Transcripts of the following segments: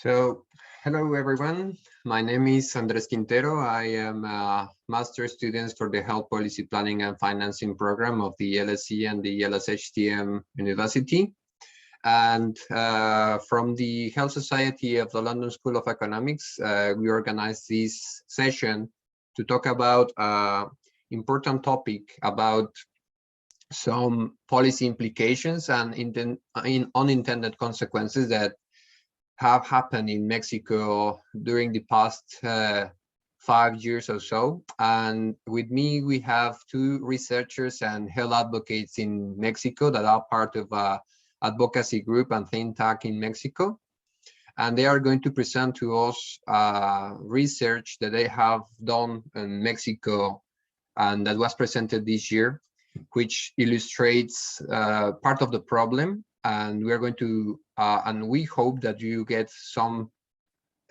So, hello everyone. My name is Andres Quintero. I am a master student for the Health Policy Planning and Financing program of the LSE and the LSHTM University. And from the Health Society of the London School of Economics, we organized this session to talk about an important topic about some policy implications and unintended consequences that have happened in Mexico during the past 5 years or so. And with me, we have two researchers and health advocates in Mexico that are part of a advocacy group and think tank in Mexico. And they are going to present to us research that they have done in Mexico and that was presented this year, which illustrates part of the problem. And we are going to, and we hope that you get some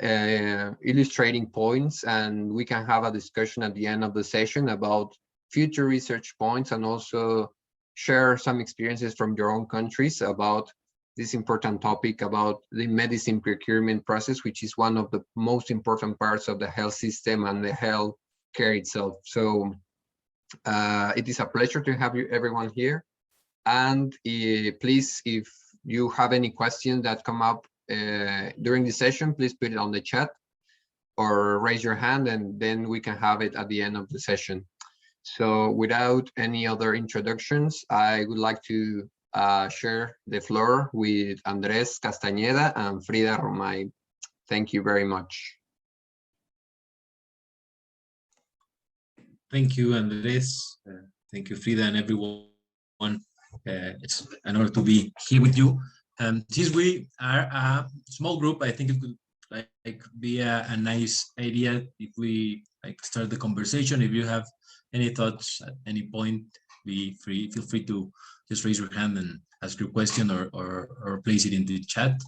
illustrating points, and we can have a discussion at the end of the session about future research points and also share some experiences from your own countries about this important topic about the medicine procurement process, which is one of the most important parts of the health system and the health care itself. So it is a pleasure to have you everyone here. And please, if you have any questions that come up during the session, please put it on the chat or raise your hand, and then we can have it at the end of the session. So without any other introductions, I would like to share the floor with Andres Castañeda and Frida Romay. Thank you very much. Thank you, Andres. Thank you, Frida, and everyone. It's an honor to be here with you. Since we are a small group, I think it could be a nice idea if we start the conversation. If you have any thoughts at any point, feel free to just raise your hand and ask your question or place it in the chat.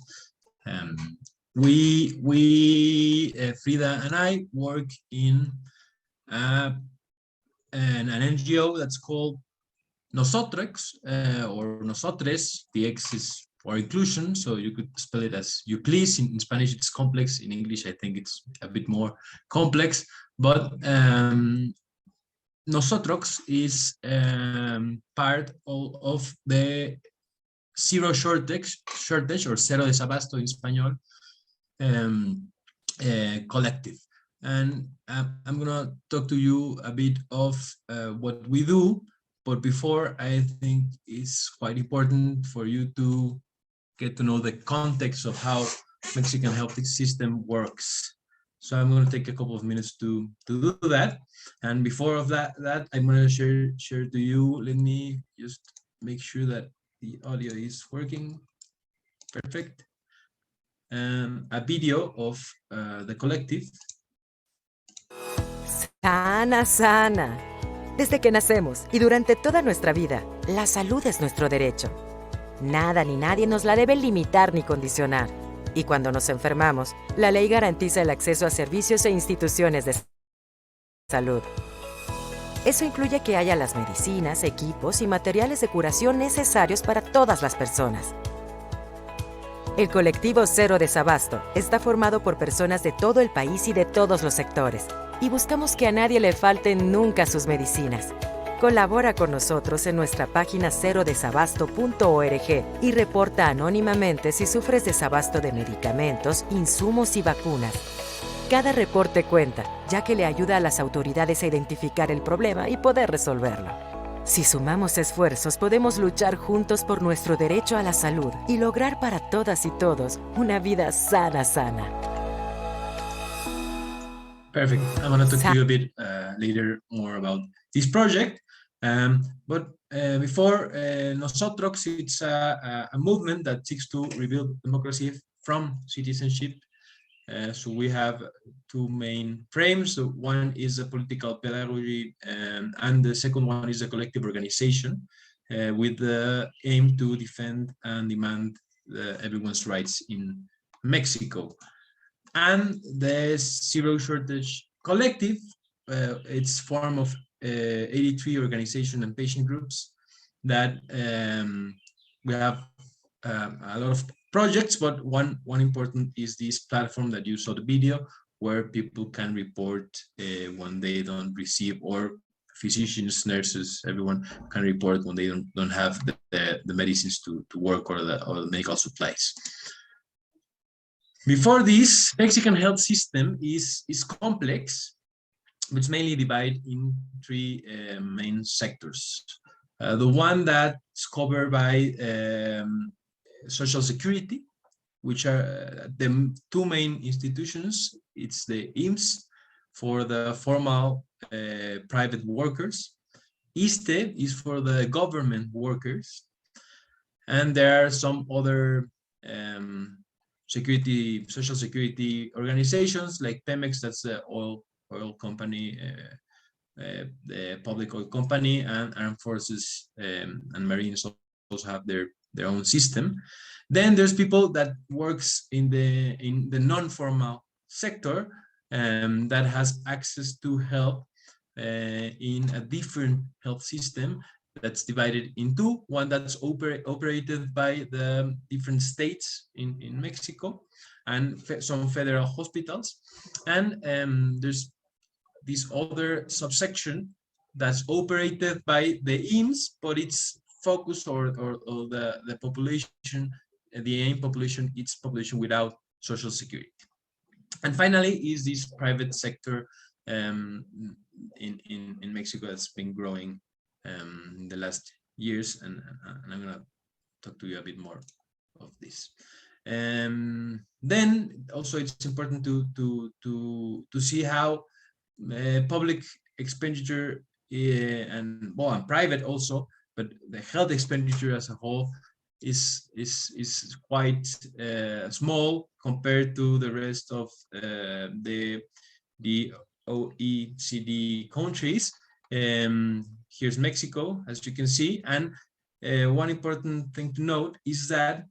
Frida and I work in an NGO that's called Nosotrxs or Nosotrxs. The X is for inclusion, so you could spell it as you please. In Spanish, it's complex. In English, I think it's a bit more complex. But Nosotrxs is part of the zero shortage or cero desabasto in Spanish collective. And I'm gonna talk to you a bit of what we do. But before, I think it's quite important for you to get to know the context of how Mexican health system works. So I'm going to take a couple of minutes to do that. And before of that I'm going to share to you. Let me just make sure that the audio is working. Perfect. A video of the collective. Sana, sana. Desde que nacemos y durante toda nuestra vida, la salud es nuestro derecho. Nada ni nadie nos la debe limitar ni condicionar. Y cuando nos enfermamos, la ley garantiza el acceso a servicios e instituciones de salud. Eso incluye que haya las medicinas, equipos y materiales de curación necesarios para todas las personas. El colectivo Cero Desabasto está formado por personas de todo el país y de todos los sectores. Y buscamos que a nadie le falten nunca sus medicinas. Colabora con nosotros en nuestra página cerodesabasto.org y reporta anónimamente si sufres desabasto de medicamentos, insumos y vacunas. Cada reporte cuenta, ya que le ayuda a las autoridades a identificar el problema y poder resolverlo. Si sumamos esfuerzos, podemos luchar juntos por nuestro derecho a la salud y lograr para todas y todos una vida sana, sana. Perfect. I'm going to talk to you a bit later more about this project. But before, Nosotrxs, it's a movement that seeks to rebuild democracy from citizenship. So we have two main frames. So one is a political pedagogy, and the second one is a collective organization with the aim to defend and demand everyone's rights in Mexico. And the Zero Shortage Collective, it's form of 83 organization and patient groups that we have a lot of projects, but one important is this platform that you saw the video, where people can report when they don't receive, or physicians, nurses, everyone can report when they don't have the medicines to work, or the medical supplies. Before this, Mexican health system is complex, but it's mainly divided in three main sectors. The one that's covered by Social Security, which are the two main institutions. It's the IMSS for the formal private workers. ISSSTE is for the government workers. And there are some other social security organizations like Pemex, that's the oil company, the public oil company, and armed forces and Marines also have their own system. Then there's people that works in the non-formal sector that has access to help in a different health system that's divided in two. One that's operated by the different states in Mexico, and some federal hospitals. And there's this other subsection that's operated by the IMSS, but it's focused, or the population, the aim population, it's population without Social Security. And finally is this private sector in Mexico that's been growing in the last years, and I'm gonna talk to you a bit more of this. Then also it's important to see how public expenditure and private also, but the health expenditure as a whole is quite small compared to the rest of the OECD countries. Here's Mexico, as you can see, and one important thing to note is that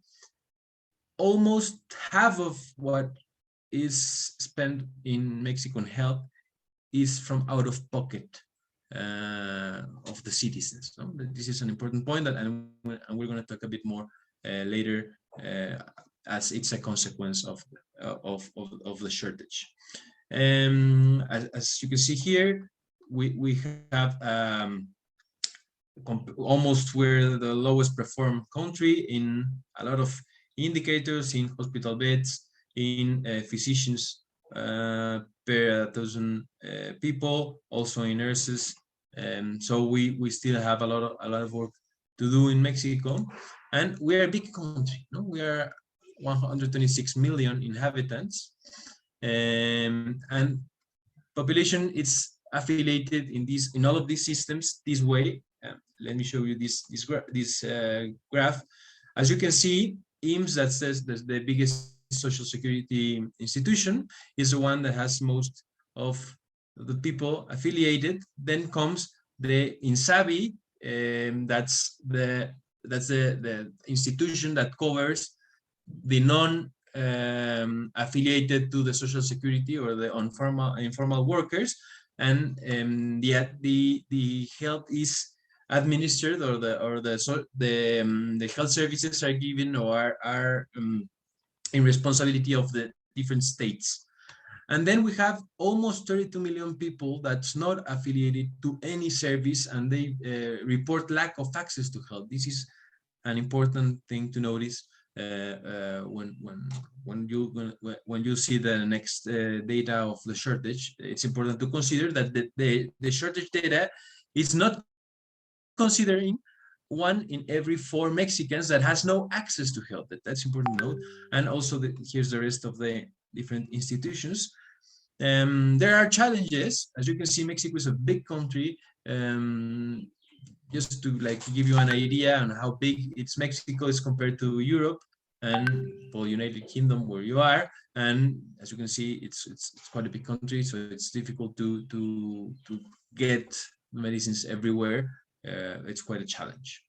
almost half of what is spent in Mexico on health is from out of pocket of the citizens. So this is an important point, and we're going to talk a bit more later, as it's a consequence of the shortage. As you can see here, we have almost we're the lowest performed country in a lot of indicators, in hospital beds, in physicians per 1,000 people, also in nurses. So we still have a lot of work to do in Mexico, and we are a big country. No? We are 126 million inhabitants, and population is affiliated in all of these systems this way. Let me show you this graph. As you can see, IMSS, that says the biggest social security institution, is the one that has most of the people affiliated. Then comes the INSABI, that's the institution that covers the affiliated to the social security, or the informal workers, and the health is administered, or the health services are given, or are in responsibility of the different states. And then we have almost 32 million people that's not affiliated to any service, and they report lack of access to health. This is an important thing to notice when you see the next data of the shortage. It's important to consider that the shortage data is not considering 1 in every 4 Mexicans that has no access to health. That's important to note. And also here's the rest of the different institutions. There are challenges. As you can see, Mexico is a big country. Just to give you an idea on how big Mexico is compared to Europe and United Kingdom, where you are. And as you can see, it's quite a big country, so it's difficult to get medicines everywhere. It's quite a challenge.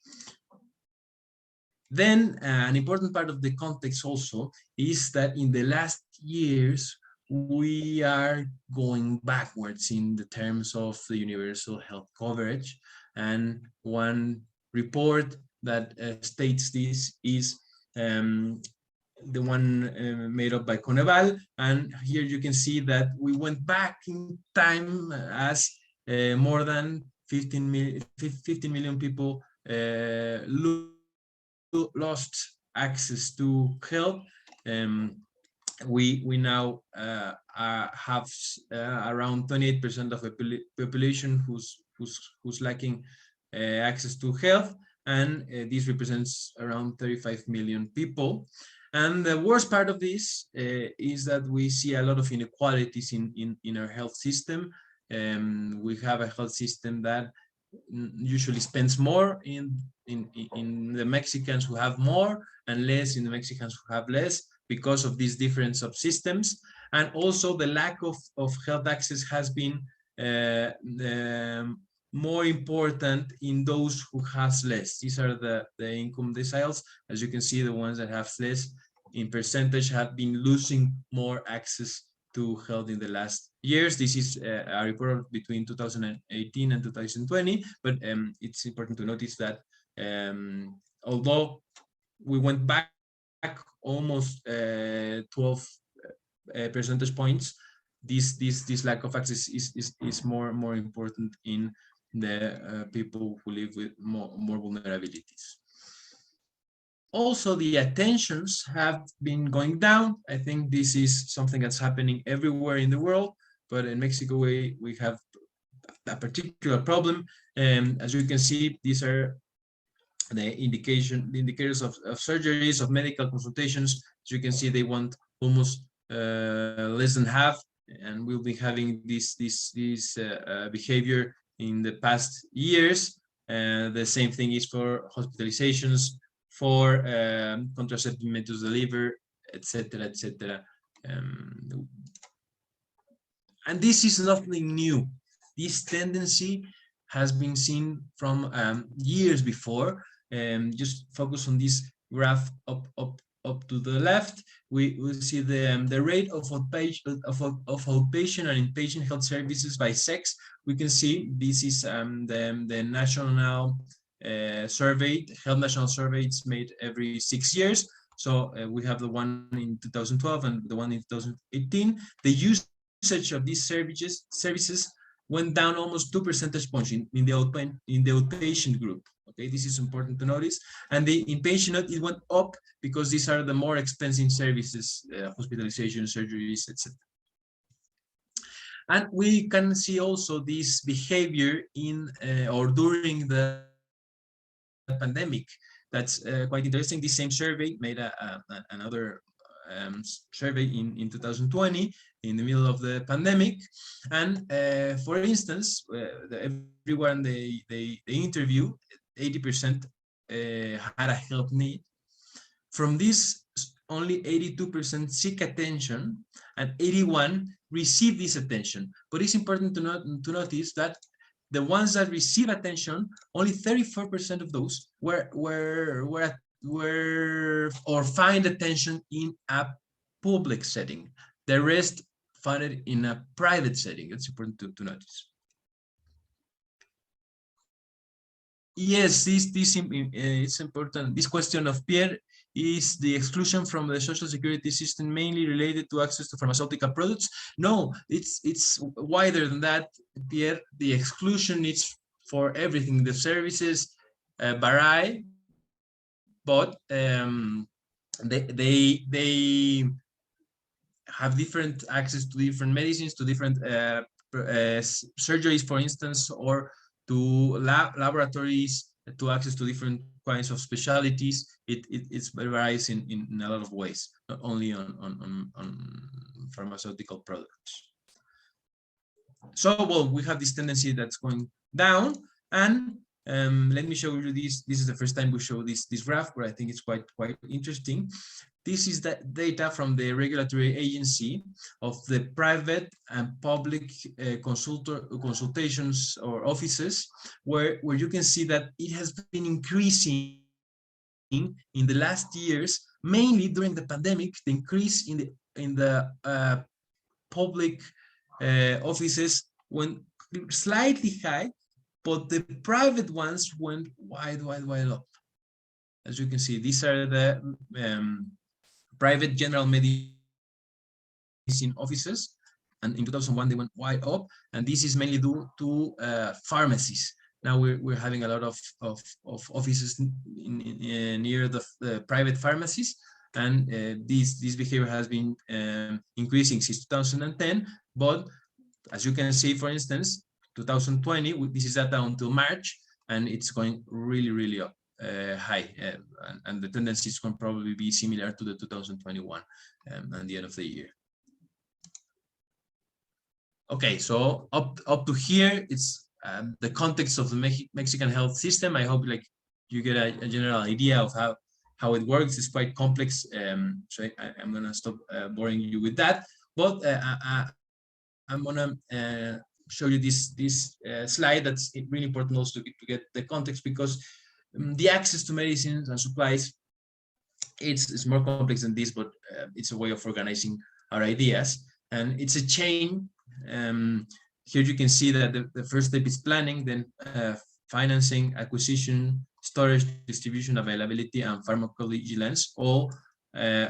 Then an important part of the context also is that in the last years, we are going backwards in the terms of the universal health coverage. And one report that states this is the one made up by Coneval, and here you can see that we went back in time as more than 15 million people lost access to health. We now have around 28% of the population who's lacking access to health, and this represents around 35 million people. And the worst part of this is that we see a lot of inequalities in our health system. We have a health system that usually spends more in the Mexicans who have more, and less in the Mexicans who have less, because of this difference of systems. And also the lack of health access has been more important in those who has less. These are the income deciles. As you can see, the ones that have less in percentage have been losing more access to health in the last years. This is a report between 2018 and 2020, but it's important to notice that although we went back almost 12 percentage points, this lack of access is more important in the people who live with more vulnerabilities. Also, the attentions have been going down. I think this is something that's happening everywhere in the world, but in Mexico we have a particular problem. As you can see, these are the indicators of surgeries, of medical consultations. As you can see, they want almost less than half, and we'll be having this behavior in the past years. The same thing is for hospitalizations, for contraceptive methods delivered, etc., etc. And this is nothing new. This tendency has been seen from years before. Just focus on this graph up to the left. We will see the rate of outpatient and inpatient health services by sex. We can see this is the national survey, health national survey. It's made every 6 years. So we have the one in 2012 and the one in 2018. The usage of these services went down almost 2 percentage points in the outpatient group. Okay, this is important to notice. And the inpatient, it went up because these are the more expensive services, hospitalization, surgeries, etc. And we can see also this behavior in or during the pandemic. That's quite interesting. This same survey made another survey in 2020 in the middle of the pandemic. And for instance, everyone they interview, 80% had a health need. From this, only 82% seek attention and 81 receive this attention. But it's important to notice that the ones that receive attention, only 34% of those were or find attention in a public setting. The rest found it in a private setting. It's important to notice. Yes, it's important. This question of Pierre, is the exclusion from the social security system mainly related to access to pharmaceutical products? No, it's wider than that, Pierre. The exclusion is for everything. The services vary, but they have different access to different medicines, to different surgeries, for instance, or to laboratories, to access to different kinds of specialties. It varies in a lot of ways, not only on pharmaceutical products. So, well, we have this tendency that's going down, and let me show you this. This is the first time we show this graph, but I think it's quite interesting. This is the data from the regulatory agency of the private and public consultations or offices, where you can see that it has been increasing in the last years, mainly during the pandemic. The increase in the public offices went slightly high, but the private ones went wide up. as you can see, these are the private general medicine offices, and in 2001 they went wide up, and this is mainly due to pharmacies. Now we're having a lot of offices near the private pharmacies, and this behavior has been increasing since 2010. But as you can see, for instance, 2020, this is data until March, and it's going really up high, and the tendency is going to probably be similar to the 2021 and the end of the year. Okay, so up to here, it's the context of the Mexican health system. I hope you get a general idea of how it works. It's quite complex, so I'm gonna stop boring you with that. But I'm gonna show you this slide that's really important also to get the context, because the access to medicines and supplies, it's more complex than this, but it's a way of organizing our ideas, and it's a chain. Here you can see that the first step is planning, then financing, acquisition, storage, distribution, availability, and pharmacovigilance, all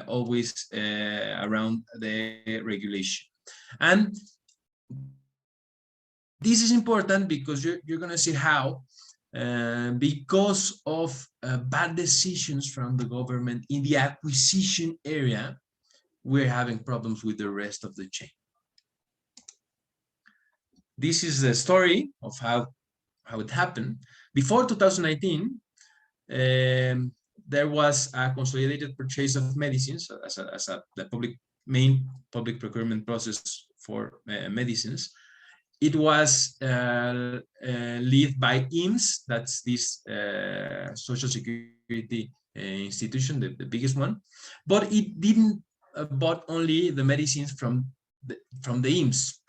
always around the regulation. And this is important because you're going to see how, because of bad decisions from the government in the acquisition area, we're having problems with the rest of the chain. This is the story of how it happened. Before 2019, there was a consolidated purchase of medicines as the main public procurement process for medicines. It was led by IMSS, that's this social security institution, the biggest one, but it didn't bought only the medicines from the IMSS.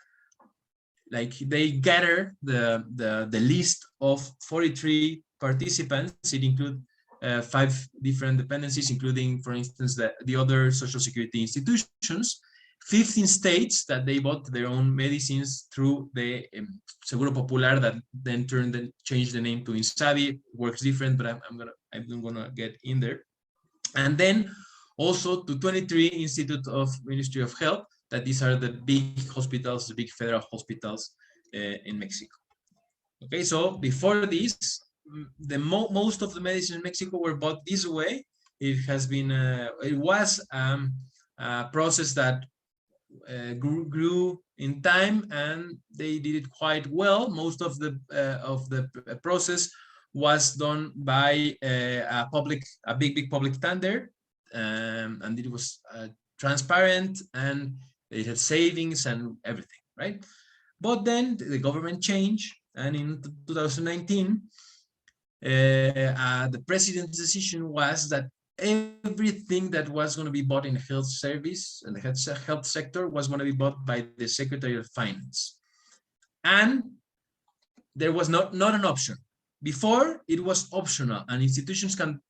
Like, they gather the list of 43 participants. It includes 5 different dependencies, including, for instance, the other social security institutions, 15 states that they bought their own medicines through the Seguro Popular, that then changed the name to Insabi. Works different, but I'm gonna get in there. And then also to 23 Institute of Ministry of Health, that these are the big hospitals, the big federal hospitals in Mexico. Okay, so before this, most of the medicine in Mexico were bought this way. It has been, it was a process that grew in time, and they did it quite well. Most of the process was done by a big public tender, and it was transparent, and it had savings and everything, right? But then the government changed, and in 2019, the president's decision was that everything that was going to be bought in the health service and the health sector was going to be bought by the Secretary of Finance. And there was not an option. Before, it was optional, and institutions can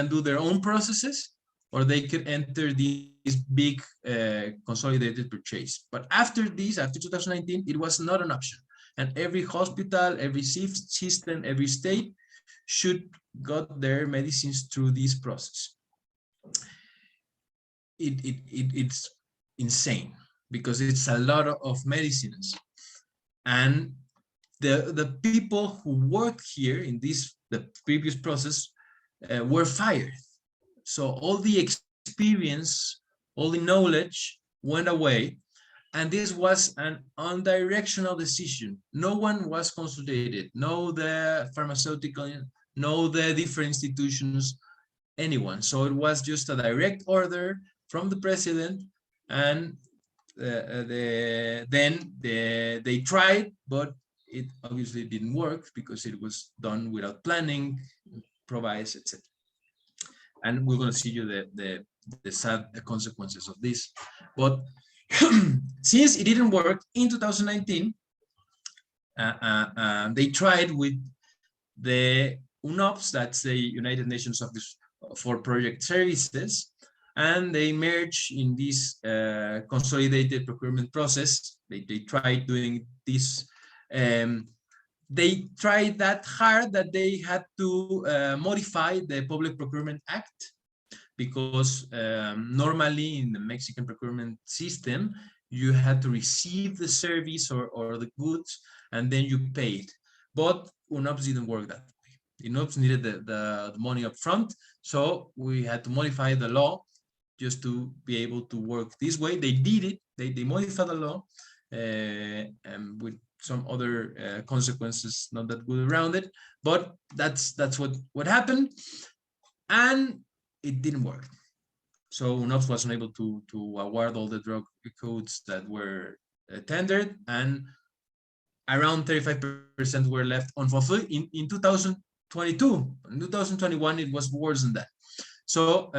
do their own processes, or they could enter this big consolidated purchase. But after 2019, it was not an option. And every hospital, every system, every state should got their medicines through this process. It's insane, because it's a lot of medicines. And the people who worked here in the previous process were fired. So all the experience, all the knowledge went away, and this was an unidirectional decision. No one was consulted, no the pharmaceutical, no the different institutions, anyone. So it was just a direct order from the president, and then they tried, but it obviously didn't work because it was done without planning, improvised, etc. And we're going to see you the sad consequences of this. But since it didn't work in 2019, they tried with the UNOPS, that's the United Nations Office for Project Services, and they merged in this consolidated procurement process. They tried doing this they tried that hard that they had to modify the Public Procurement Act, because normally in the Mexican procurement system, you had to receive the service or the goods, and then you paid. But UNOPS didn't work that way. UNOPS needed the money up front, so we had to modify the law just to be able to work this way. They did it. They modified the law and with some other consequences not that good around it, but that's what happened, and it didn't work. So UNOPS wasn't able to award all the drug codes that were tendered, and around 35% were left unfulfilled in 2022. In 2021, it was worse than that. So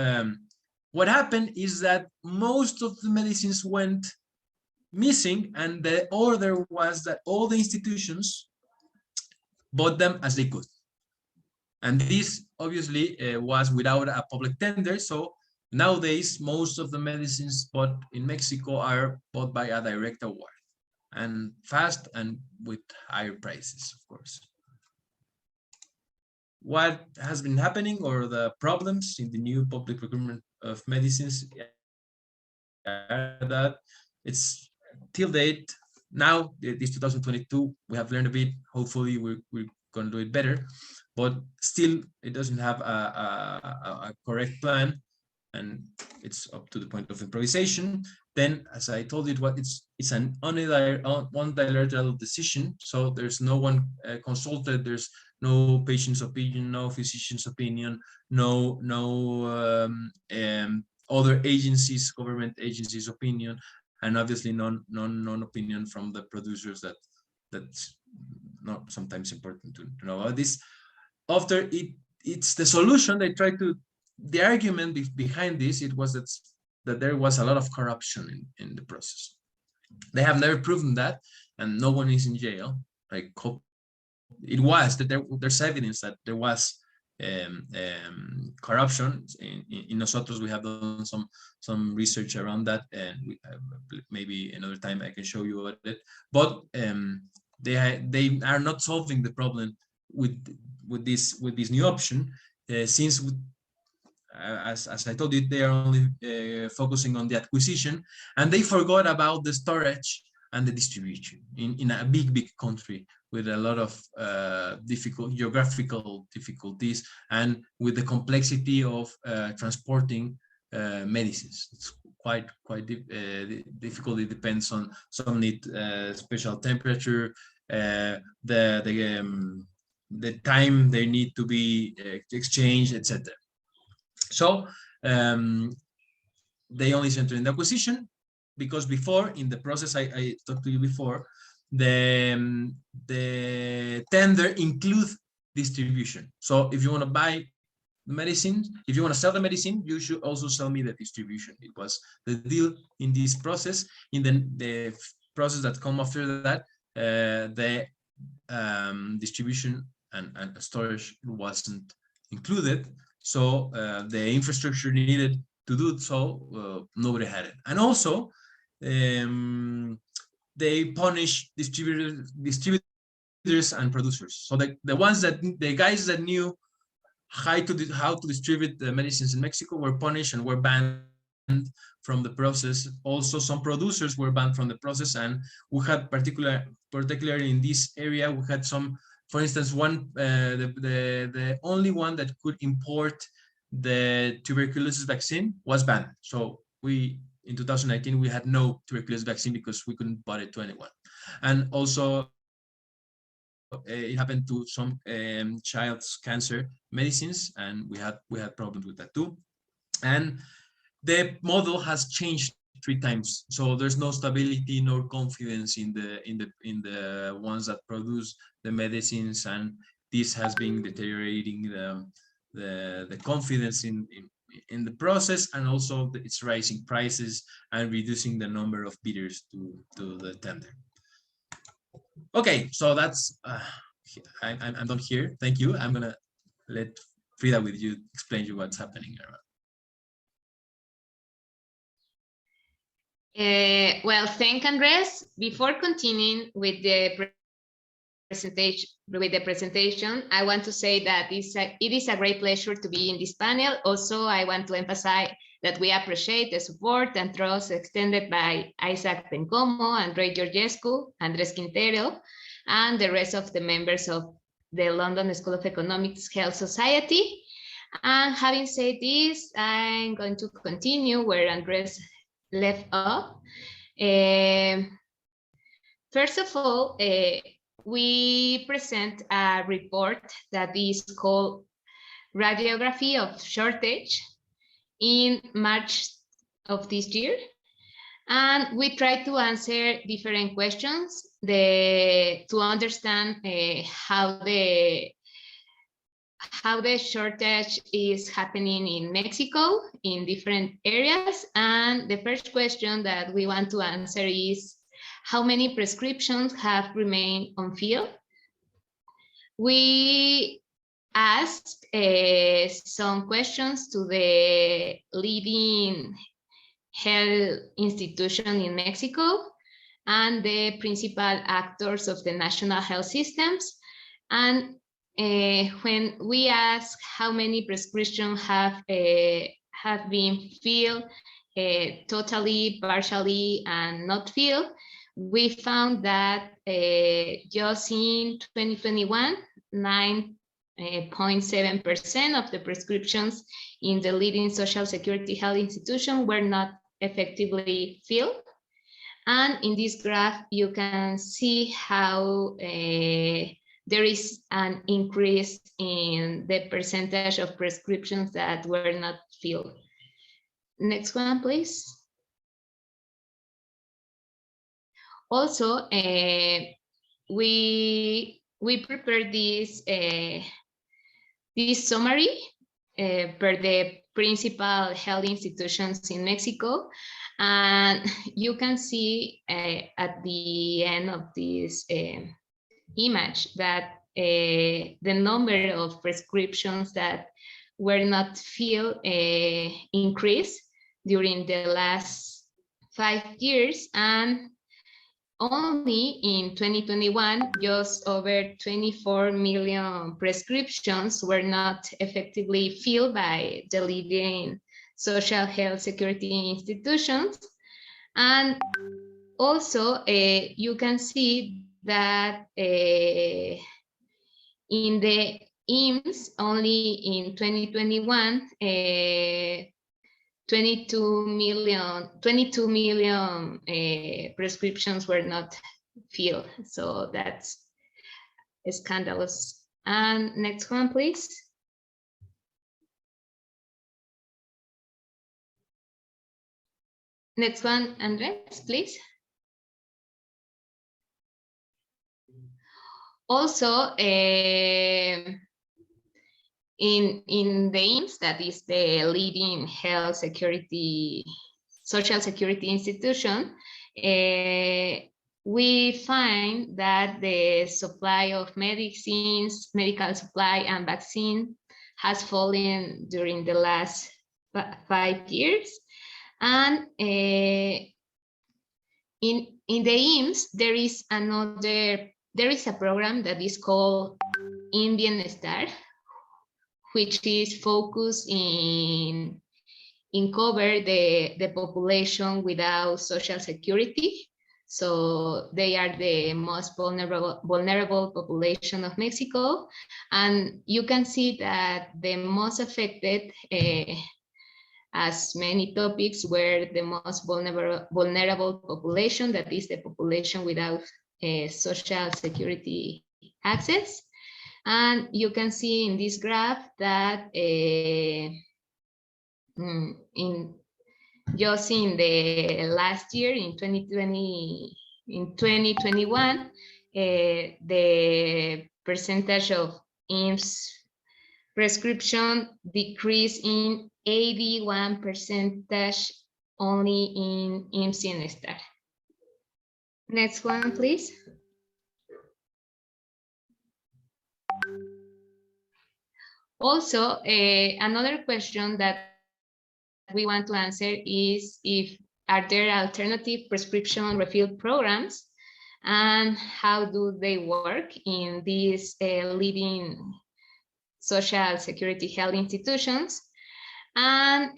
what happened is that most of the medicines went missing, and the order was that all the institutions bought them as they could. And this obviously was without a public tender. So nowadays, most of the medicines bought in Mexico are bought by a direct award, and fast and with higher prices, of course. What has been happening, or the problems in the new public procurement of medicines, are that it's till date, now this 2022, we have learned a bit. Hopefully we're going to do it better, but still it doesn't have a correct plan, and it's up to the point of improvisation. Then, as I told you, it's an unilateral decision, so there's no one consulted, there's no patient's opinion, no physician's opinion, no other agencies, government agencies' opinion, and obviously non-opinion from the producers. That's not sometimes important to know about this. After it's the solution, they try to, the argument behind this, it was that there was a lot of corruption in the process. They have never proven that, and no one is in jail. Like, it was that there's evidence that there was corruption. In Nosotrxs, we have done some research around that, and maybe another time I can show you about it. But they are not solving the problem with this new option, since as I told you, they are only focusing on the acquisition, and they forgot about the storage and the distribution in a big country with a lot of geographical difficulties, and with the complexity of transporting medicines. It's quite difficult. It depends on, some need special temperature, the time they need to be exchanged, etc. So they only center in the acquisition, because before, in the process I talked to you before, the tender includes distribution. So if you want to buy the medicine, if you want to sell the medicine, you should also sell me the distribution. It was the deal in this process. In the process that come after that, the distribution and storage wasn't included. So the infrastructure needed to do so, nobody had it. And also, they punish distributors and producers. So the guys that knew how to distribute the medicines in Mexico were punished and were banned from the process. Also, some producers were banned from the process, and we had particularly in this area, we had some. For instance, the only one that could import the tuberculosis vaccine was banned. So in 2019, we had no tuberculosis vaccine because we couldn't buy it to anyone. And also, it happened to some child's cancer medicines, and we had problems with that too. And the model has changed 3 times, so there's no stability nor confidence in the ones that produce the medicines, and this has been deteriorating the confidence in the process, and also it's raising prices and reducing the number of bidders to the tender. Okay, so that's I'm done here. Thank you. I'm gonna let Frida with you explain you what's happening around. Well, thank Andres. Before continuing with the presentation. I want to say that it is a great pleasure to be in this panel. Also, I want to emphasize that we appreciate the support and trust extended by Isaac Bencomo, Andrei Georgescu, Andres Quintero, and the rest of the members of the London School of Economics Health Society. And having said this, I'm going to continue where Andres left off. First of all, we present a report that is called Radiography of Shortage in March of this year. And we try to answer different questions to understand how the shortage is happening in Mexico in different areas. And the first question that we want to answer is, how many prescriptions have remained unfilled? We asked some questions to the leading health institution in Mexico and the principal actors of the national health systems. And when we ask how many prescriptions have been filled, totally, partially, and not filled, we found that just in 2021, 9.7% of the prescriptions in the leading social security health institution were not effectively filled. And in this graph, you can see how there is an increase in the percentage of prescriptions that were not filled. Next one, please. Also, we prepared this summary per the principal health institutions in Mexico, and you can see at the end of this image that the number of prescriptions that were not filled increased during the last 5 years, and only in 2021, just over 24 million prescriptions were not effectively filled by the leading social health security institutions. And also, you can see that in the IMSS, only in 2021, 22 million prescriptions were not filled. So that's scandalous. And next one, please. Next one, Andres, please. Also, in the IMSS, that is the leading health security, social security institution, we find that the supply of medicines, medical supply and vaccine has fallen during the last 5 years. And in the IMSS, there is a program that is called In Bienestar, which is focused in cover the population without social security. So they are the most vulnerable population of Mexico. And you can see that the most affected, as many topics, were the most vulnerable population, that is the population without social security access. And you can see in this graph that just in the last year, in 2021, the percentage of IMSS prescription decreased in 81% only in IMSS Bienestar. Next one, please. Also, another question that we want to answer is are there alternative prescription refill programs? and how do they work in these living social security health institutions. And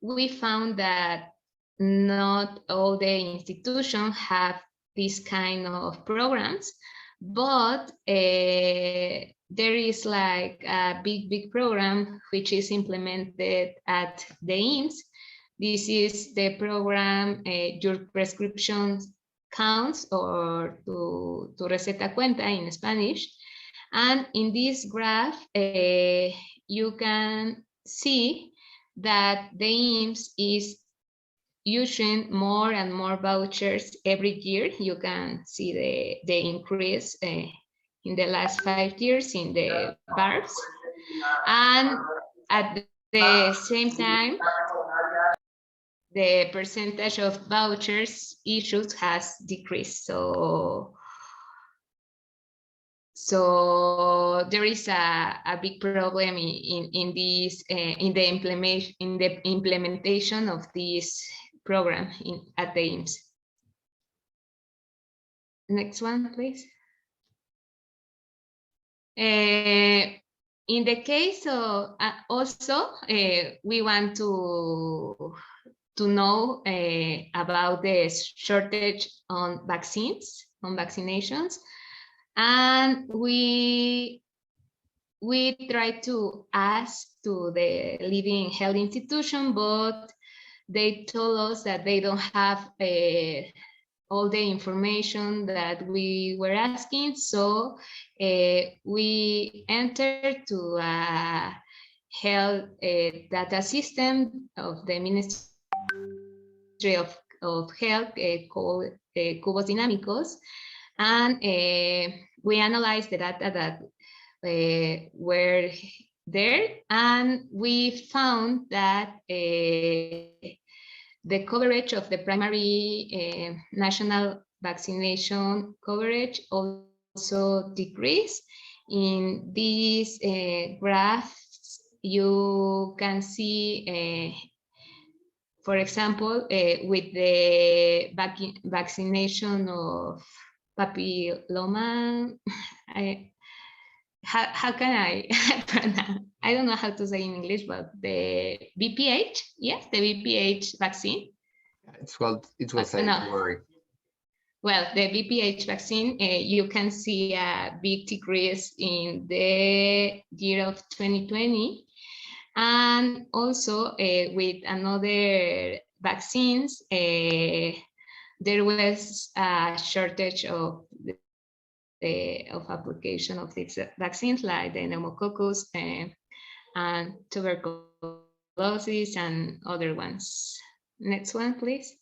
we found that not all the institutions have this kind of programs, but there is like a big program which is implemented at the IMSS. This is the program Your Prescription Counts, or tu receta cuenta in Spanish. And in this graph, you can see that the IMSS is using more and more vouchers every year. You can see the increase in the last 5 years in the bars. And at the same time, the percentage of vouchers issued has decreased. So there is a big problem in the implementation of this program at the IMSS. Next one, please. In the case of also, we want to know about the shortage on vaccines, on vaccinations. And we try to ask to the living health institution, but they told us that they don't have all the information that we were asking. So we entered to a health data system of the Ministry of Health called Cubos Dinámicos. And we analyzed the data that were there, and we found that the coverage of the primary national vaccination coverage also decreased. In these graphs, you can see, for example, with the vaccination of papilloma, how can I pronounce? I don't know how to say in English, but the BPH, yes, the BPH vaccine. It's well said, no. Don't worry. Well, the BPH vaccine, you can see a big decrease in the year of 2020. And also with another vaccines, there was a shortage of application of these vaccines, like the pneumococcus and tuberculosis and other ones. Next one, please.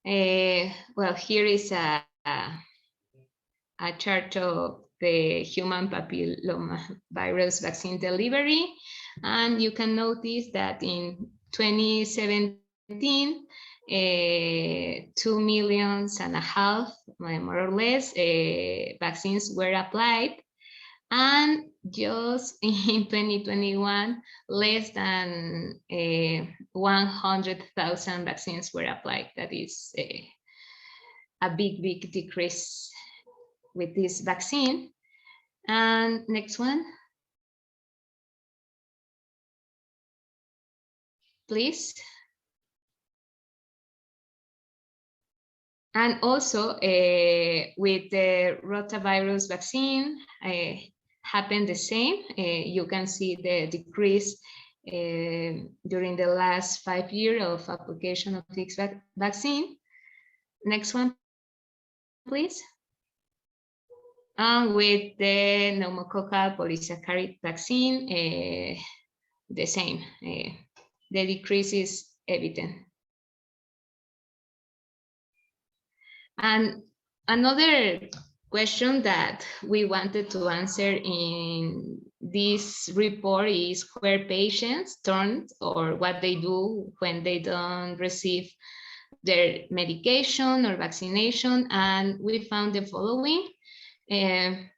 Well, here is a chart of the human papillomavirus vaccine delivery, and you can notice that in 2017, 2.5 million, more or less, vaccines were applied, and just in 2021, less than 100,000 vaccines were applied. That is a big decrease with this vaccine. And next one, please. And also with the rotavirus vaccine, happened the same. You can see the decrease during the last 5 years of application of this vaccine. Next one, please. And with the pneumococcal polysaccharide vaccine, the same. The decrease is evident. And another question that we wanted to answer in this report is where patients turn or what they do when they don't receive their medication or vaccination. And we found the following. When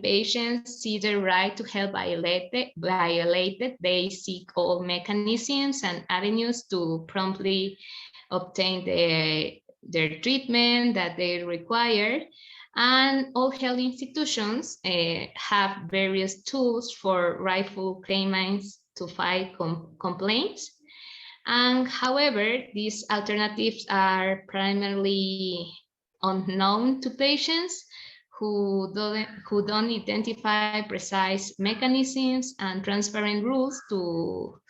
patients see their right to health violated, they seek all mechanisms and avenues to promptly obtain their treatment that they require. And all health institutions have various tools for rightful claimants to file complaints. And however, these alternatives are primarily unknown to patients who don't identify precise mechanisms and transparent rules to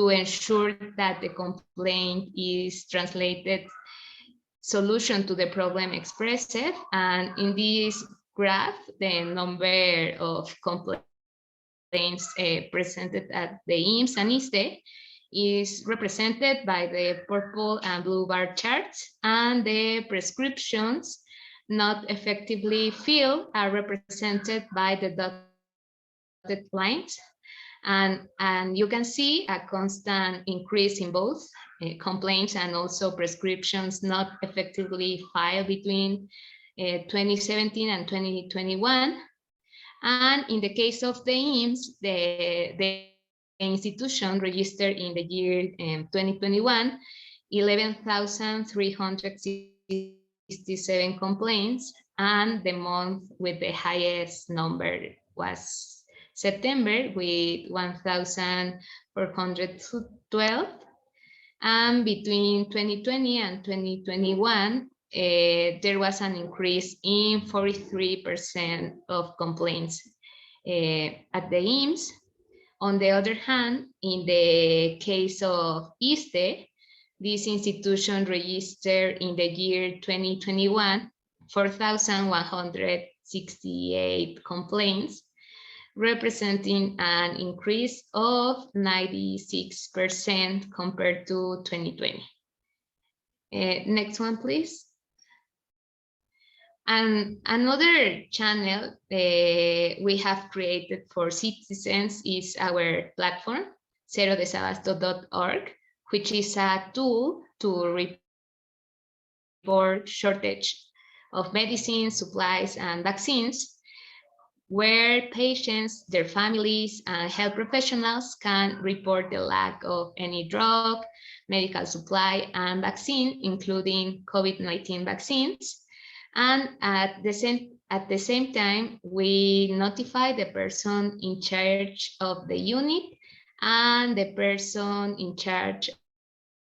ensure that the complaint is translated solution to the problem expressed. And in this graph, the number of complaints presented at the IMSS and ISTE is represented by the purple and blue bar charts, and the prescriptions not effectively filled are represented by the dotted lines. And you can see a constant increase in both complaints and also prescriptions not effectively filed between 2017 and 2021. And in the case of the IMSS, the institution registered in the year 2021, 11,367 complaints, and the month with the highest number was September with 1,412. And between 2020 and 2021, there was an increase in 43% of complaints at the IMSS. On the other hand, in the case of ISTE, this institution registered in the year 2021 4,168 complaints, representing an increase of 96% compared to 2020. Next one, please. And another channel we have created for citizens is our platform, cerodesabasto.org, which is a tool to report shortage of medicines, supplies, and vaccines, where patients, their families, and health professionals can report the lack of any drug, medical supply, and vaccine, including COVID-19 vaccines. And at the same time, we notify the person in charge of the unit and the person in charge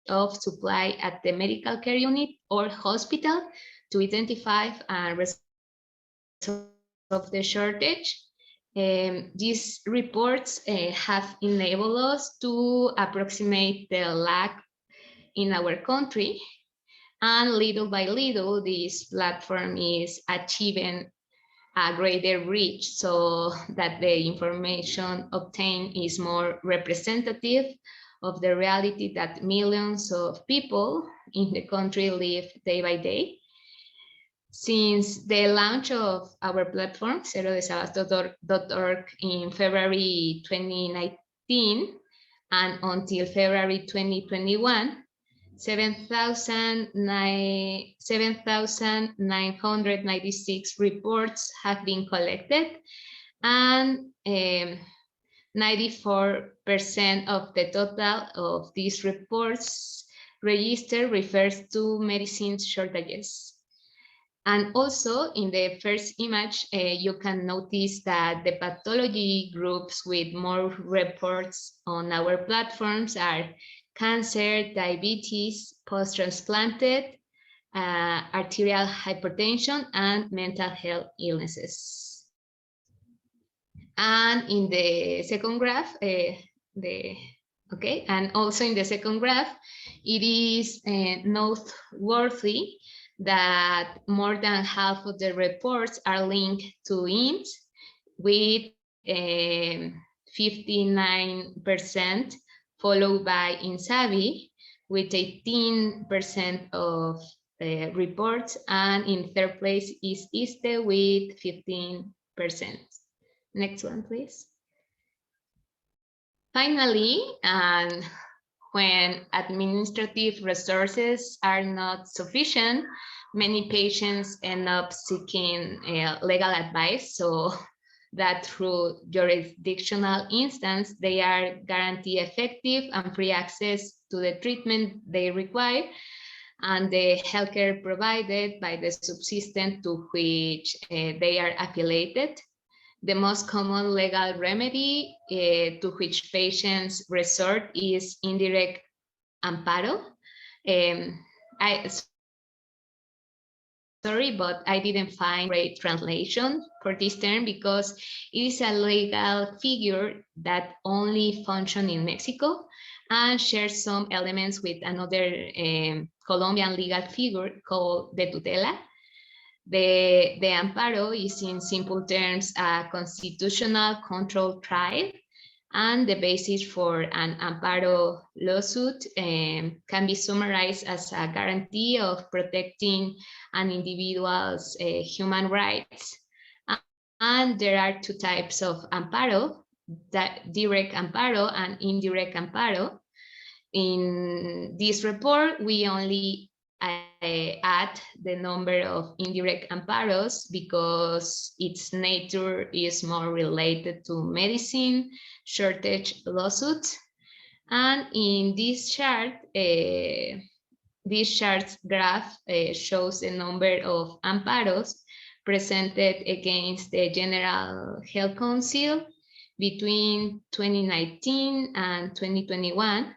of supply at the medical care unit or hospital to identify and resolve the shortage. These reports have enabled us to approximate the lack in our country. And little by little, this platform is achieving a greater reach so that the information obtained is more representative of the reality that millions of people in the country live day by day. Since the launch of our platform, cerodesabasto.org, in February 2019 and until February 2021, 7,996 reports have been collected, and 94% of the total of these reports registered refers to medicine shortages. And also in the first image, you can notice that the pathology groups with more reports on our platforms are cancer, diabetes, post-transplanted, arterial hypertension, and mental health illnesses. And in the second graph, and also in the second graph, it is noteworthy that more than half of the reports are linked to IMSS, with 59%, followed by INSABI with 18% of reports, and in third place is ISTE with 15%. Next one, please. Finally, and when administrative resources are not sufficient, many patients end up seeking legal advice, so that through jurisdictional instance, they are guaranteed effective and free access to the treatment they require. and the healthcare provided by the subsystem to which they are affiliated. The most common legal remedy to which patients resort is indirect amparo. Sorry, but I didn't find a great translation for this term because it is a legal figure that only functions in Mexico and shares some elements with another Colombian legal figure called the tutela. The amparo is, in simple terms, a constitutional control trial, and the basis for an amparo lawsuit can be summarized as a guarantee of protecting an individual's human rights. And there are two types of amparo, that direct amparo and indirect amparo. In this report, we only add the number of indirect amparos because its nature is more related to medicine shortage lawsuits. And in this chart, this chart's graph shows the number of amparos presented against the General Health Council between 2019 and 2021.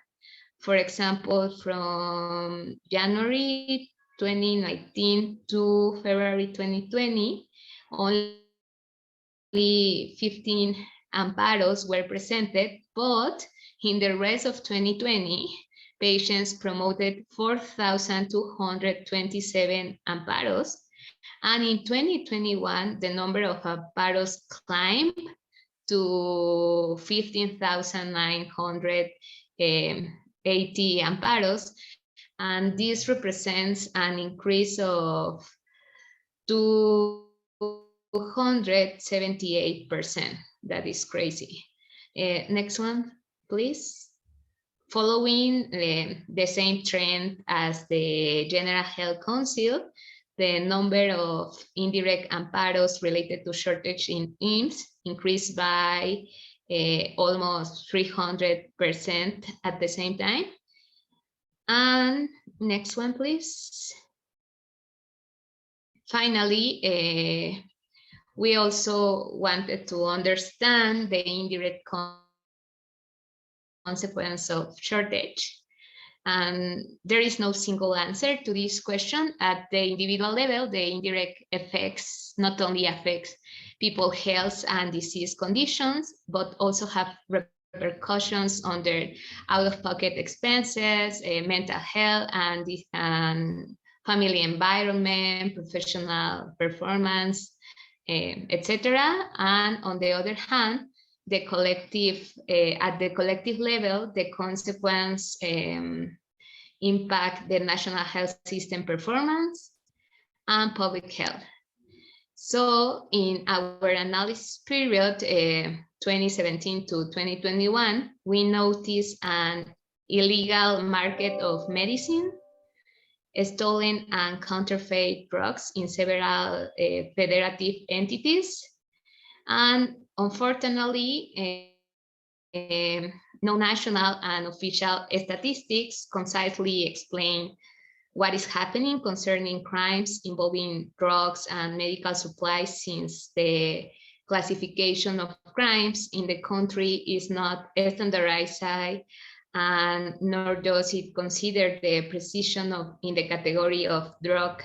For example, from January 2019 to February 2020, only 15 amparos were presented, but in the rest of 2020, patients promoted 4,227 amparos. And in 2021, the number of amparos climbed to 15,980 amparos, and this represents an increase of 278%. That is crazy. Next one, please. Following the same trend as the General Health Council, the number of indirect amparos related to shortage in IMSS increased by almost 300% at the same time. And next one, please. Finally, we also wanted to understand the indirect consequence of shortage. And there is no single answer to this question. At the individual level, the indirect effects not only affects people's health and disease conditions, but also have repercussions on their out-of-pocket expenses, mental health, and family environment, professional performance, etc. And on the other hand, the collective, at the collective level, the consequence impact the national health system performance and public health. So in our analysis period, 2017 to 2021, we noticed an illegal market of medicine, stolen and counterfeit drugs in several federative entities. And unfortunately, no national and official statistics concisely explain what is happening concerning crimes involving drugs and medical supplies, since the classification of crimes in the country is not standardized, and nor does it consider the precision in the category of drug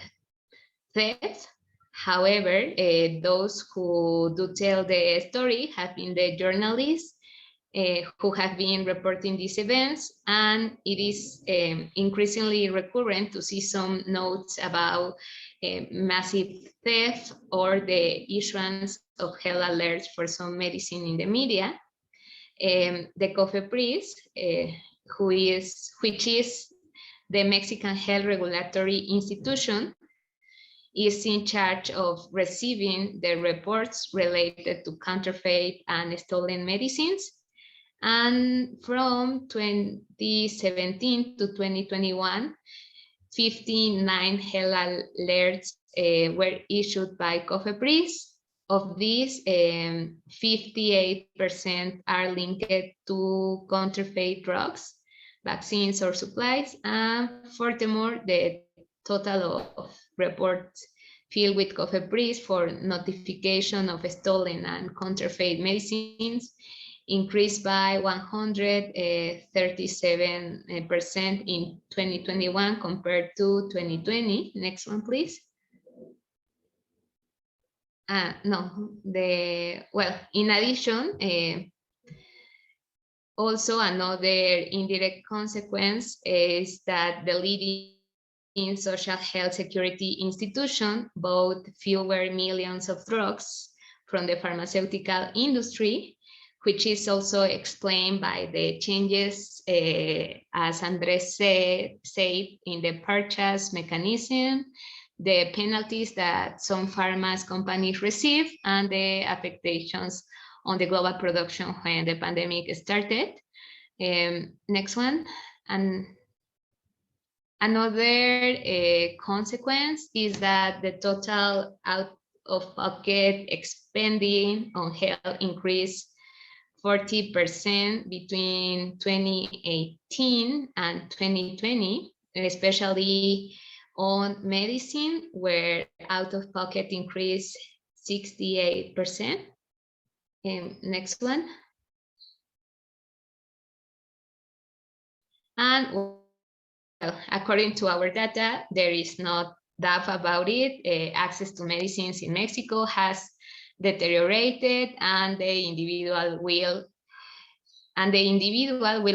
theft. However, those who do tell the story have been the journalists who have been reporting these events, and it is increasingly recurrent to see some notes about massive theft or the issuance of health alerts for some medicine in the media. The COFEPRIS, which is the Mexican Health Regulatory Institution, is in charge of receiving the reports related to counterfeit and stolen medicines. And from 2017 to 2021, 59 health alerts were issued by COFEPRIS. Of these, 58% are linked to counterfeit drugs, vaccines, or supplies. And furthermore, the total of reports filed with COFEPRIS for notification of stolen and counterfeit medicines increased by 137% in 2021 compared to 2020. Next one, please. In addition, also another indirect consequence is that the leading social health security institution bought fewer millions of drugs from the pharmaceutical industry, which is also explained by the changes, as Andres said, in the purchase mechanism, the penalties that some pharma companies receive, and the affectations on the global production when the pandemic started. Next one. And another consequence is that the total out-of-pocket spending on health increased 40% between 2018 and 2020, especially on medicine, where out-of-pocket increased 68%. Next one. And well, according to our data, there is no doubt about it. Access to medicines in Mexico has deteriorated, and the individual will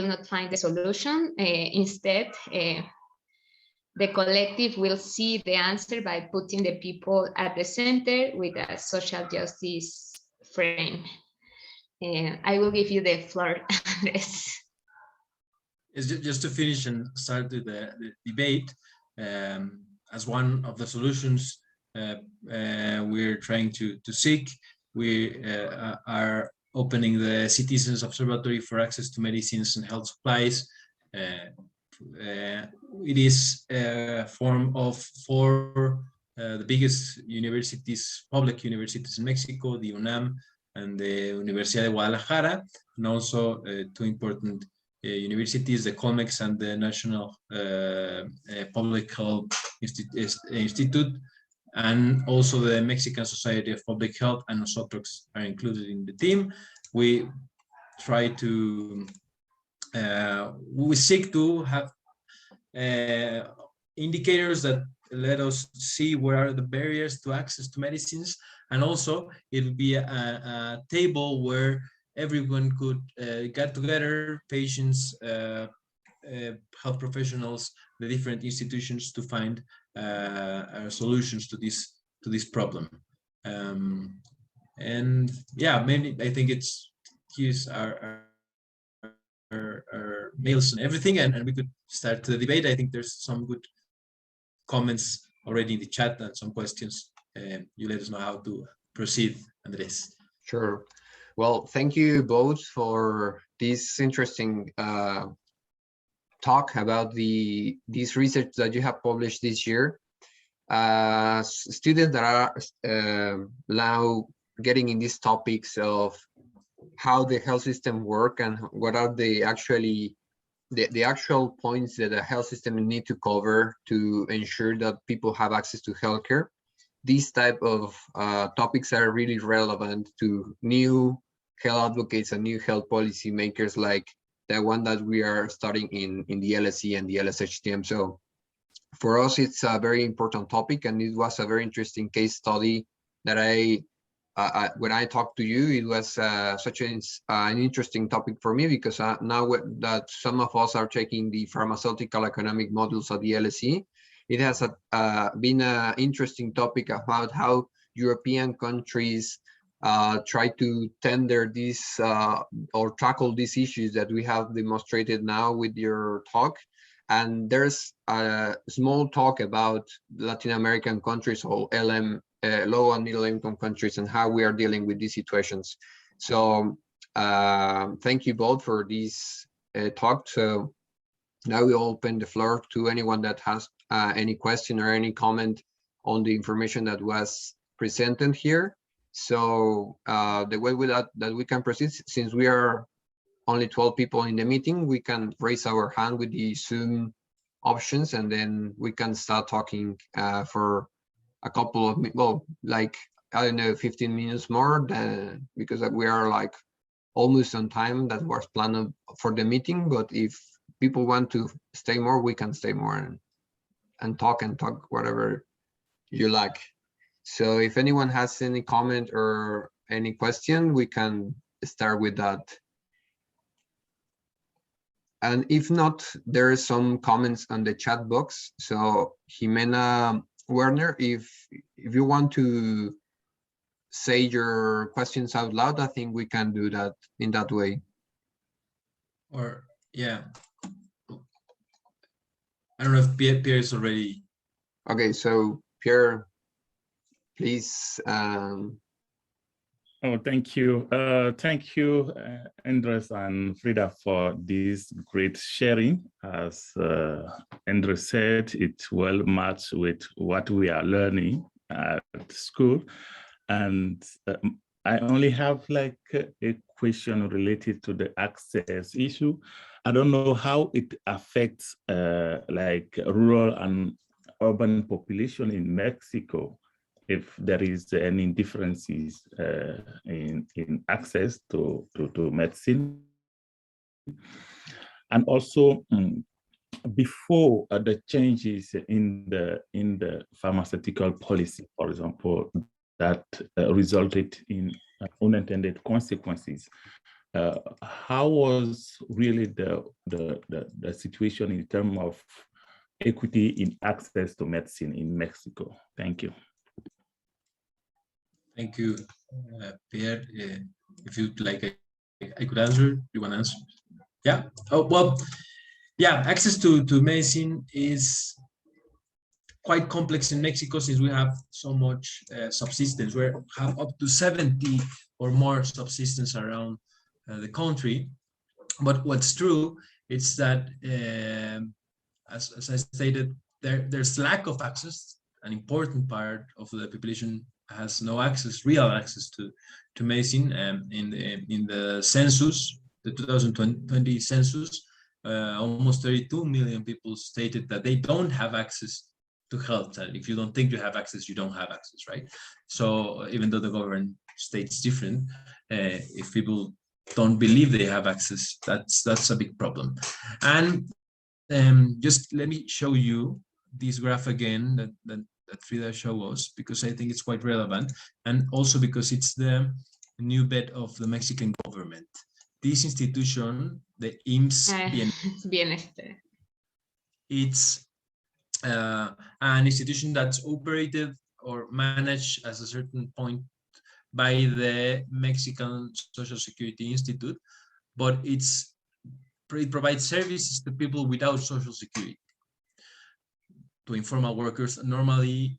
not find the solution. Instead, the collective will see the answer by putting the people at the center with a social justice frame. I will give you the floor, Andres. It's just to finish and start the debate. As one of the solutions we're trying to seek, we are opening the Citizens Observatory for Access to Medicines and Health Supplies. It is a form of four the biggest universities, public universities in Mexico, the UNAM and the Universidad de Guadalajara, and also two important universities, the Colmex and the National Public Health Institute, and also the Mexican Society of Public Health and Nosotrxs are included in the team. We try to, we seek to have indicators that let us see where are the barriers to access to medicines, and also it will be a table where everyone could get together, patients, health professionals, the different institutions, to find solutions to this problem. And yeah, maybe I think here's our mails and everything, and we could start the debate. I think there's some good comments already in the chat and some questions. You let us know how to proceed, Andres. Sure. Well, thank you both for this interesting talk about this research that you have published this year. Students that are now getting in these topics of how the health system work and what are the actual points that the health system need to cover to ensure that people have access to healthcare. These type of topics are really relevant to new health advocates and new health policy makers like the one that we are studying in the LSE and the LSHTM. So for us, it's a very important topic, and it was a very interesting case study that when I talked to you, it was such an interesting topic for me, because now that some of us are taking the pharmaceutical economic modules at the LSE, it has been an interesting topic about how European countries try to tender this or tackle these issues that we have demonstrated now with your talk. And there's a small talk about Latin American countries or LM, low and middle income countries, and how we are dealing with these situations. So thank you both for this talk. So now we open the floor to anyone that has any question or any comment on the information that was presented here. So the way with that we can proceed, since we are only 12 people in the meeting, we can raise our hand with the Zoom options, and then we can start talking for a couple of, well, like, I don't know, 15 minutes more, than, because we are like almost on time that was planned for the meeting. But if people want to stay more, we can stay more and talk whatever you like. So if anyone has any comment or any question, we can start with that. And if not, there are some comments on the chat box. So Jimena Werner, if you want to say your questions out loud, I think we can do that in that way. Or, yeah. I don't know if Pierre is already. Okay, so Pierre, please. Oh, thank you. Thank you, Andres and Frida, for this great sharing. As Andres said, it's well matched with what we are learning at school. And I only have like a question related to the access issue. I don't know how it affects like rural and urban population in Mexico, if there is any differences in access to medicine. And also before the changes in the pharmaceutical policy, for example, that resulted in unintended consequences. How was really the situation in terms of equity in access to medicine in Mexico? Thank you. Thank you, Pierre. If you'd like, I could answer. You want to answer? Yeah. Oh, well, yeah. Access to medicine is quite complex in Mexico, since we have so much subsistence. We have up to 70 or more subsistence around the country. But what's true is that, as I stated, there's lack of access. An important part of the population has no access, real access to medicine. In the census, the 2020 census, almost 32 million people stated that they don't have access to health. If you don't think you have access, you don't have access, right? So even though the government states different, if people don't believe they have access, that's a big problem. And just let me show you this graph again that Frida showed us, because I think it's quite relevant, and also because it's the new bet of the Mexican government. This institution, the IMSS Bienestar, it's an institution that's operated or managed at a certain point by the Mexican Social Security Institute, but it provides services to people without Social Security, to informal workers. Normally,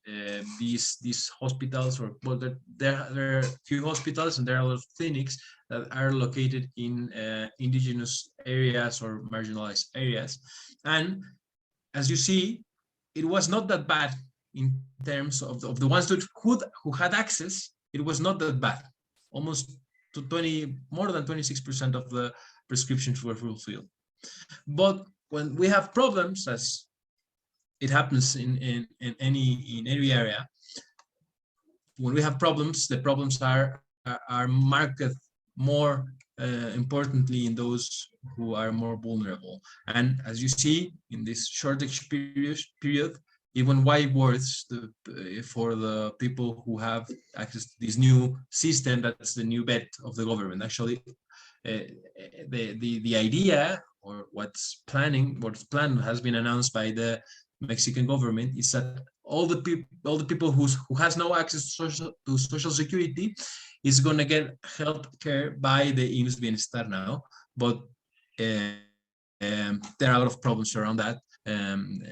these hospitals, or well, there are few hospitals and there are a lot of clinics that are located in indigenous areas or marginalized areas. And as you see, it was not that bad in terms of the ones who had access. It was not that bad. Almost to more than 26% of the prescriptions were fulfilled. But when we have problems, as it happens in every area, when we have problems, the problems are marked more importantly in those who are more vulnerable. And as you see in this shortage period, even white words for the people who have access to this new system, that's the new bet of the government. Actually, the idea, or what's planned has been announced by the Mexican government, is that all the people who has no access to social security is going to get health care by the IMSS Bienestar now. But there are a lot of problems around that. And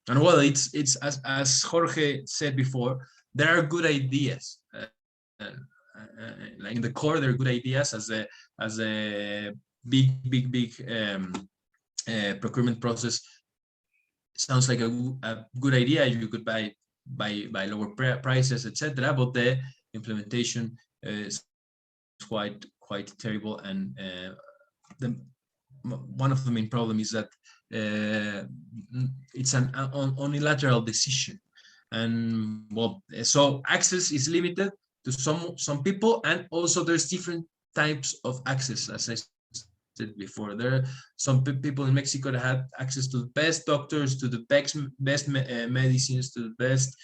well, it's as Jorge said before, there are good ideas. Like in the core, there are good ideas as a big procurement process. Sounds like a good idea. You could buy lower prices, etc. But the implementation is quite terrible, and one of the main problem is that it's an unilateral decision, and well, so access is limited to some people, and also there's different types of access, as I said before. There are some people in Mexico that had access to the best doctors, to the best medicines, to the best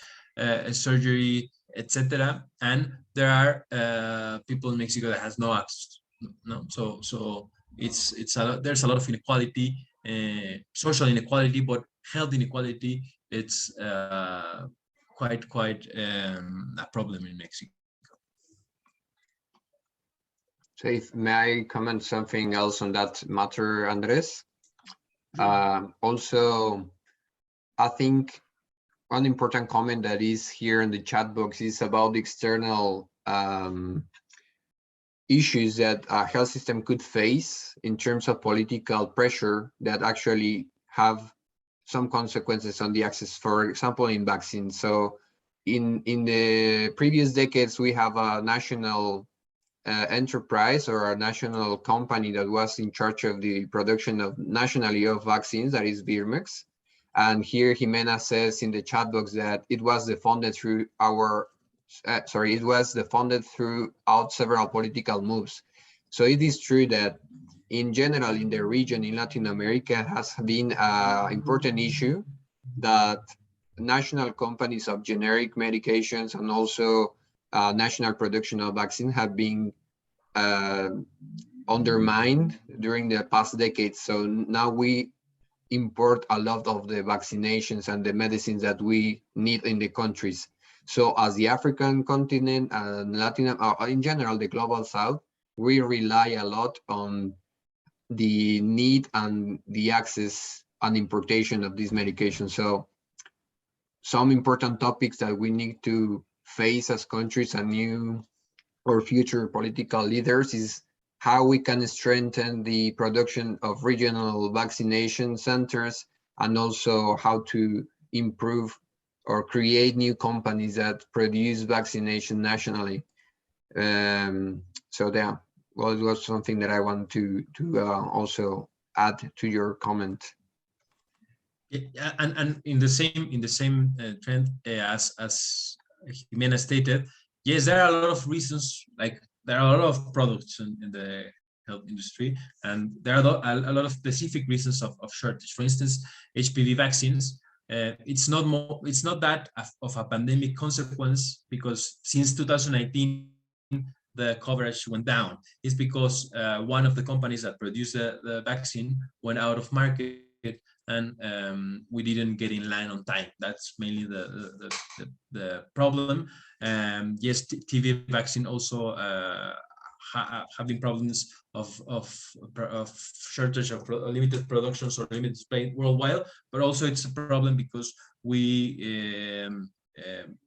surgery, etc. And there are people in Mexico that has no access. No, so it's there's a lot of inequality, social inequality, but health inequality. It's quite a problem in Mexico. So if may I comment something else on that matter, Andres? Also, I think one important comment that is here in the chat box is about the external issues that a health system could face in terms of political pressure that actually have some consequences on the access, for example, in vaccines. So in the previous decades, we have a national enterprise or a national company that was in charge of the production of nationally of vaccines, that is Birmex. And here Jimena says in the chat box that it was funded through our, it was funded throughout several political moves. So it is true that in general in the region in Latin America has been an important issue that national companies of generic medications and also national production of vaccine have been undermined during the past decades. So now we import a lot of the vaccinations and the medicines that we need in the countries. So as the African continent and Latin, in general, the global South, we rely a lot on the need and the access and importation of these medications. So some important topics that we need to face as countries and new or future political leaders is how we can strengthen the production of regional vaccination centers, and also how to improve or create new companies that produce vaccination nationally. So yeah, well, it was something that I want to also add to your comment. Yeah, and in the same trend as Jimena stated, yes, there are a lot of reasons. Like there are a lot of products in the health industry, and there are a lot of specific reasons of shortage. For instance, HPV vaccines. It's not that of a pandemic consequence, because since 2019 the coverage went down. It's because one of the companies that produced the vaccine went out of market, and we didn't get in line on time. That's mainly the problem. Yes, TB vaccine also having problems of shortage of limited productions or limited supply worldwide, but also it's a problem because we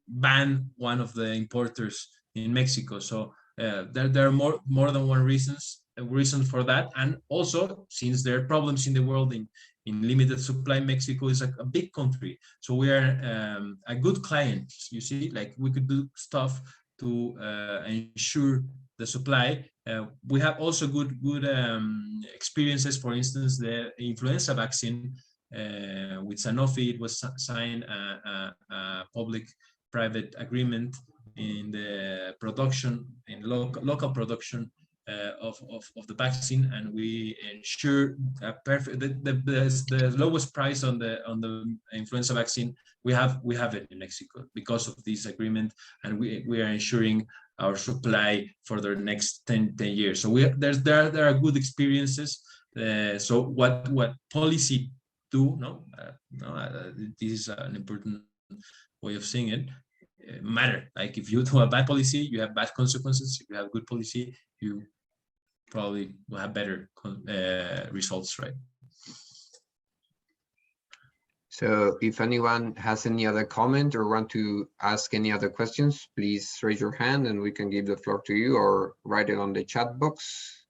banned one of the importers in Mexico. So there are more than one reason for that, and also since there are problems in the world in limited supply, Mexico is a big country, so we are a good client. You see, like we could do stuff to ensure the supply. We have also good experiences. For instance, the influenza vaccine with Sanofi, it was signed a public-private agreement in the production, in local production of the vaccine, and we ensure the lowest price on the influenza vaccine. We have it in Mexico because of this agreement, and we are ensuring our supply for the next 10 years. So there are good experiences. So what policy do? This is an important way of seeing it. Matter. Like if you do a bad policy, you have bad consequences. If you have good policy, you probably will have better results, right? So if anyone has any other comment or want to ask any other questions, please raise your hand and we can give the floor to you, or write it on the chat box.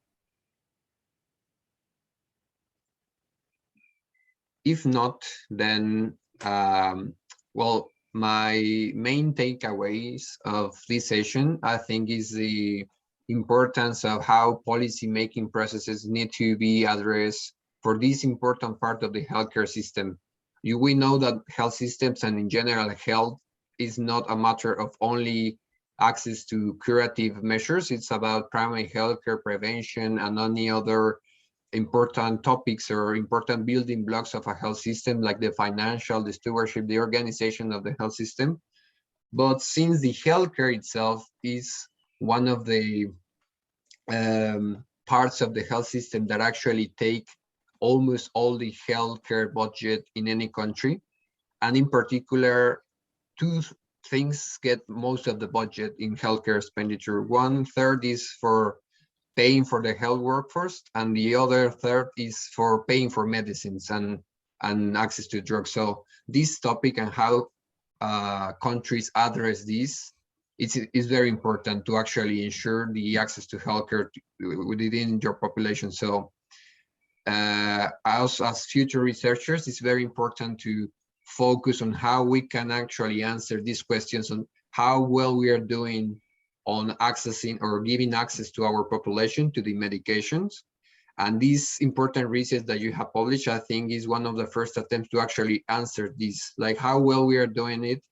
If not, then, well, my main takeaways of this session, I think, is the importance of how policy making processes need to be addressed for this important part of the healthcare system. We know that health systems and in general health is not a matter of only access to curative measures. It's about primary healthcare prevention and any other important topics or important building blocks of a health system, like the financial, the stewardship, the organization of the health system. But since the healthcare itself is one of the parts of the health system that actually take almost all the healthcare budget in any country, and in particular, two things get most of the budget in healthcare expenditure. 1/3 is for paying for the health workforce, and the other third is for paying for medicines and access to drugs. So this topic and how countries address this, it's very important to actually ensure the access to healthcare within your population. So as future researchers, it's very important to focus on how we can actually answer these questions on how well we are doing on accessing or giving access to our population to the medications. And this important research that you have published, I think, is one of the first attempts to actually answer this, like how well we are doing it.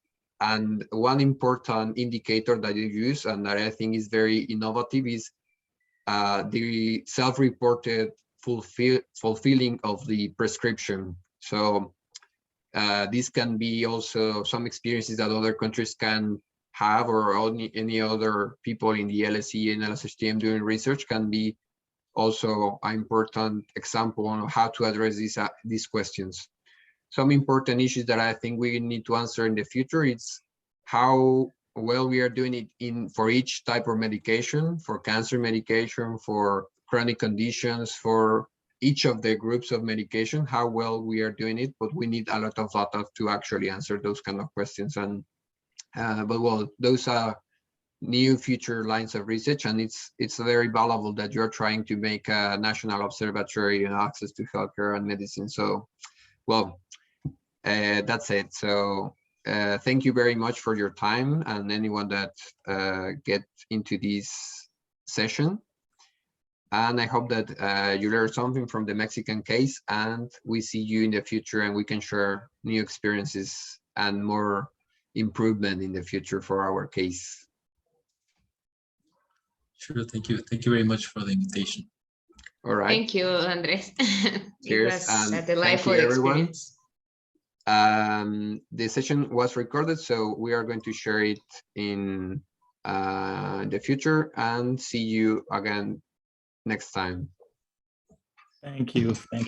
And one important indicator that you use and that I think is very innovative is the self-reported fulfilling of the prescription. So this can be also some experiences that other countries can have, or any other people in the LSE and LSHTM doing research can be also an important example on how to address these questions. Some important issues that I think we need to answer in the future, it's how well we are doing it for each type of medication, for cancer medication, for chronic conditions, for each of the groups of medication, how well we are doing it, but we need a lot of data to actually answer those kind of questions. And but well, those are new future lines of research, and it's very valuable that you're trying to make a national observatory and access to healthcare and medicine. So, well, that's it. So thank you very much for your time and anyone that get into this session. And I hope that you learned something from the Mexican case, and we see you in the future and we can share new experiences and more improvement in the future for our case. Sure, thank you. Thank you very much for the invitation. All right. Thank you, Andres. Cheers. It was a delightful everyone. experience. The session was recorded, so we are going to share it in the future, and see you again next time. Thank you. Thank you.